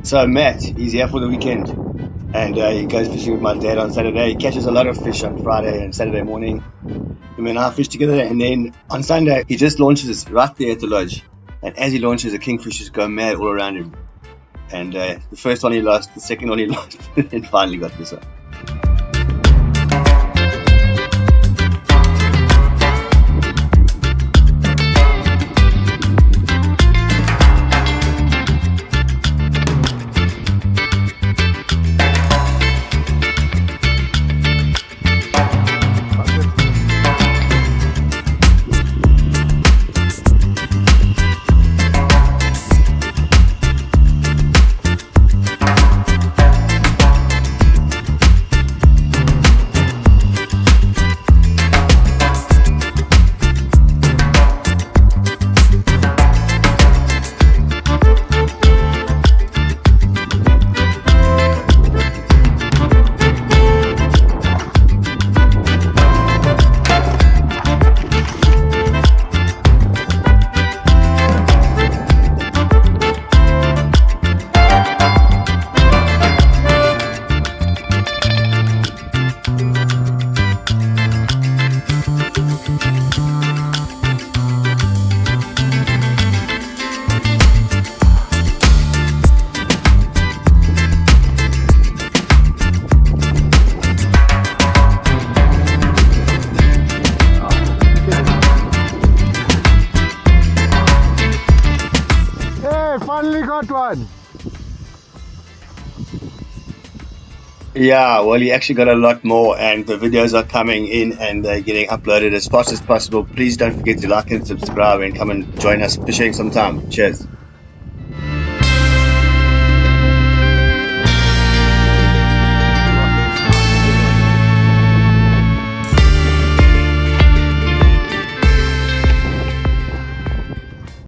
So Matt, he's here for the weekend, and he goes fishing with my dad on Saturday. He catches a lot of fish on Friday and Saturday morning. Him and I fish together, and then on Sunday he just launches right there at the lodge. And as he launches, the kingfishers go mad all around him. And the first one he lost, the second one he lost, and finally got this one. Finally got one. Yeah, well, he actually got a lot more, and the videos are coming in and they're getting uploaded as fast as possible. Please don't forget to like and subscribe and come and join us fishing sometime. Cheers.